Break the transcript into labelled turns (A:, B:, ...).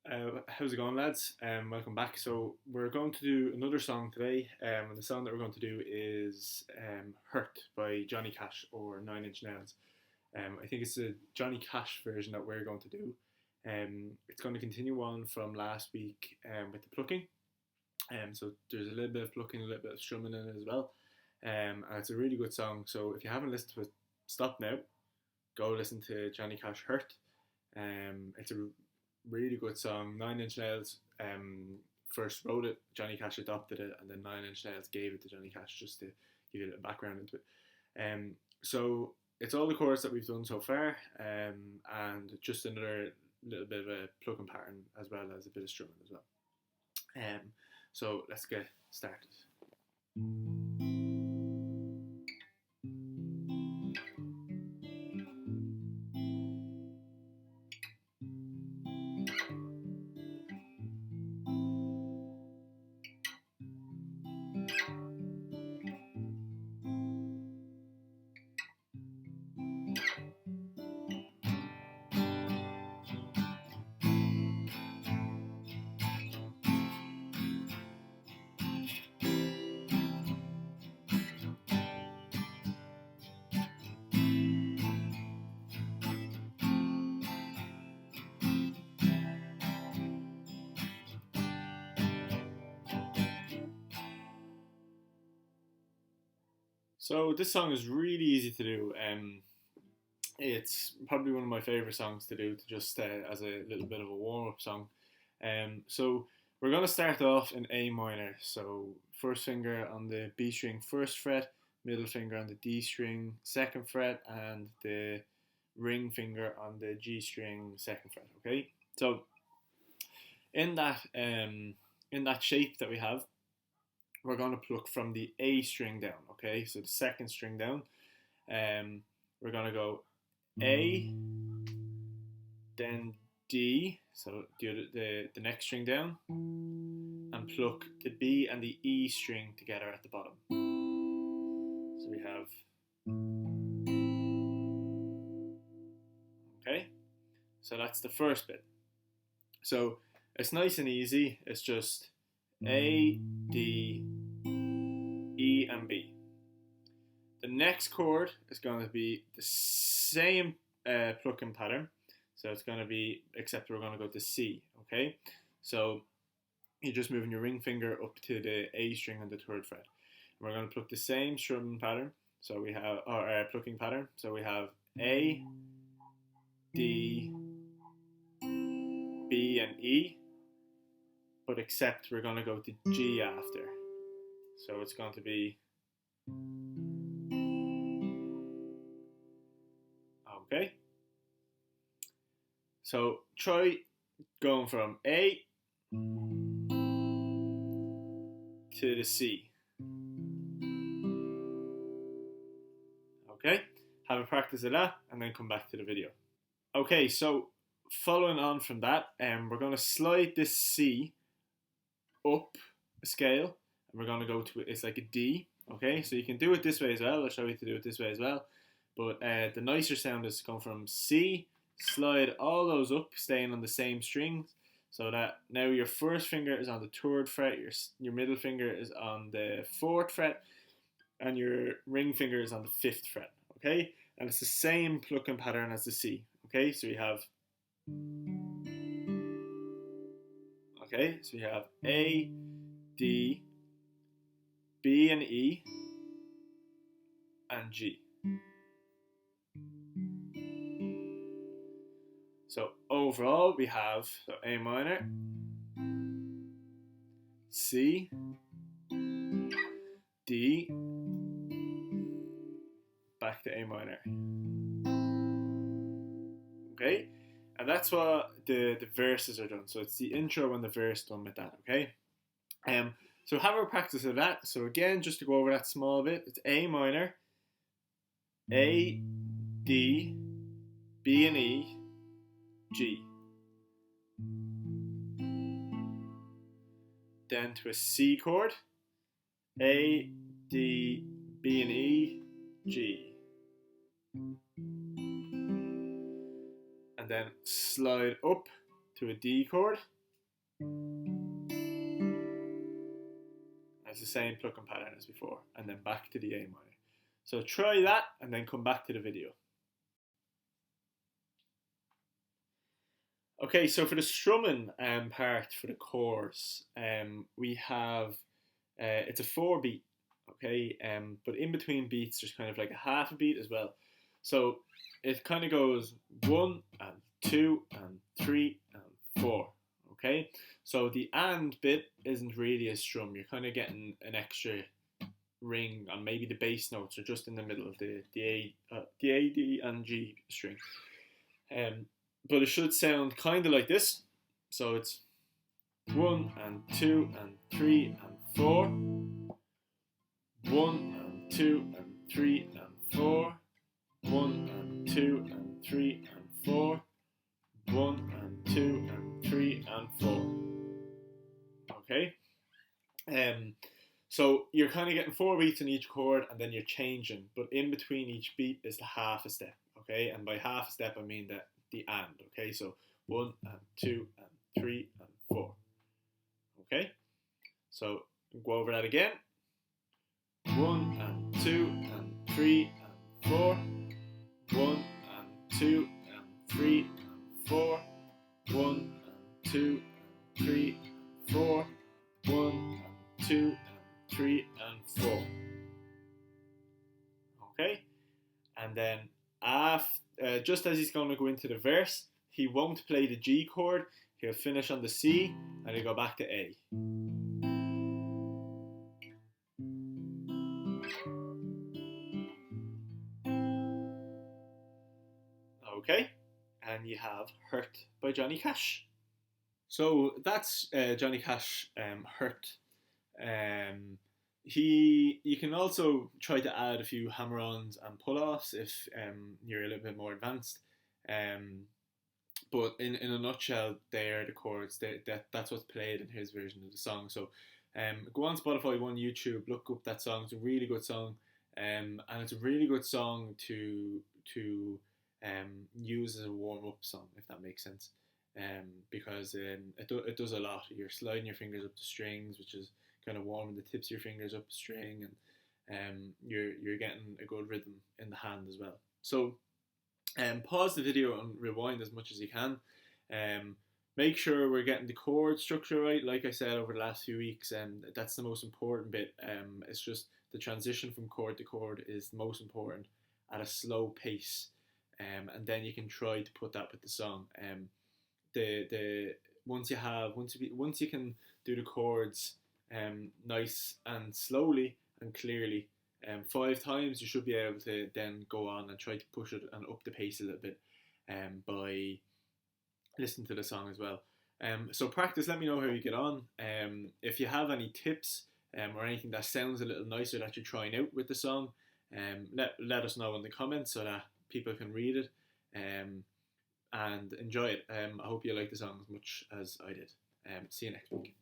A: How's it going, lads? Welcome back. So we're going to do another song today, and the song that we're going to do is "Hurt" by Johnny Cash or Nine Inch Nails. I think it's a Johnny Cash version that we're going to do. It's going to continue on from last week with the plucking. So there's a little bit of plucking, a little bit of strumming in it as well. And it's a really good song. So if you haven't listened to it, stop now. Go listen to Johnny Cash "Hurt." It's a really good song. Nine Inch Nails first wrote it, Johnny Cash adopted it, and then Nine Inch Nails gave it to Johnny Cash just to give you a little background into it. So it's all the chords that we've done so far, and just another little bit of a plucking pattern as well as a bit of strumming as well. So let's get started. So this song is really easy to do. It's probably one of my favorite songs to do, to just as a little bit of a warm up song. So we're gonna start off in A minor. So first finger on the B string, first fret, middle finger on the D string, second fret, and the ring finger on the G string, second fret. Okay. So in that shape that we have, we're going to pluck from the A string down, okay? So the second string down. We're going to go A, then D, so the next string down, and pluck the B and the E string together at the bottom. So we have, okay? So that's the first bit. So it's nice and easy. It's just A, D, E, and B. The next chord is going to be the same plucking pattern. So it's going to be, except we're going to go to C, okay? So you're just moving your ring finger up to the A string on the third fret. And we're going to pluck the same strumming pattern. So we have, or plucking pattern. So we have A, D, B, and E. But except we're going to go to G after. So it's going to be, okay. So try going from A to the C. Okay, have a practice of that and then come back to the video. Okay, so following on from that, we're going to slide this C up a scale, and we're going to go to, it's like a D. Okay, so you can do it this way as well. I'll show you to do it this way as well. But the nicer sound is to come from C, slide all those up, staying on the same strings, so that now your first finger is on the third fret, your middle finger is on the fourth fret, and your ring finger is on the fifth fret. Okay, and it's the same plucking pattern as the C. Okay, so we have, okay, so we have A, D, B and E, and G. So overall we have, so A minor, C, D, back to A minor. Okay, and that's what the verses are done. So it's the intro and the verse done with that. Okay, so have a practice of that. So again, just to go over that small bit, it's A minor, A, D, B and E, G. Then to a C chord, A, D, B and E, G. And then slide up to a D chord, It's the same plucking pattern as before, and then back to the A minor. So try that, and then come back to the video. Okay, so for the strumming part for the chorus, we have it's a 4-beat, okay, but in between beats there's kind of like a half a beat as well. So it kind of goes 1 and 2 and 3 and 4, okay. So the and bit isn't really a strum. You're kind of getting an extra ring on maybe the bass notes or just in the middle of the A, D, and G string. But it should sound kind of like this. So it's 1 and 2 and 3 and 4. 1 and 2 and 3 and 4. 1 and 2 and 3 and 4. 1 and 2 and 3 and 4. Okay. So you're kind of getting 4 beats in each chord, and then you're changing. But in between each beat is the half a step. Okay, and by half a step I mean that the and. Okay, so 1 and 2 and 3 and 4. Okay, so go over that again. 1 and 2 and 3 and 4. 1 and 2 and 3 and 4. 1 and 2 and 3 and 4. 1 and 2 and 3 and 4. Okay, and then just as he's going to go into the verse, he won't play the G chord. He'll finish on the C and he'll go back to A. Okay, and you have Hurt by Johnny Cash. So that's Johnny Cash, Hurt. You can also try to add a few hammer-ons and pull-offs if you're a little bit more advanced. But in a nutshell, they are the chords. That's what's played in his version of the song. So go on Spotify, go on YouTube, look up that song. It's a really good song, and it's a really good song to use as a warm-up song, if that makes sense. Because it does a lot. You're sliding your fingers up the strings, which is kind of warming the tips of your fingers up the string, and you're getting a good rhythm in the hand as well. So pause the video and rewind as much as you can. Make sure we're getting the chord structure right, like I said over the last few weeks, and that's the most important bit. It's just the transition from chord to chord is the most important at a slow pace, and then you can try to put that with the song. Once you can do the chords nice and slowly and clearly 5 times, you should be able to then go on and try to push it and up the pace a little bit by listening to the song as well. So practice, let me know how you get on. If you have any tips or anything that sounds a little nicer that you're trying out with the song, let us know in the comments so that people can read it and enjoy it. I hope you like the song as much as I did. See you next week.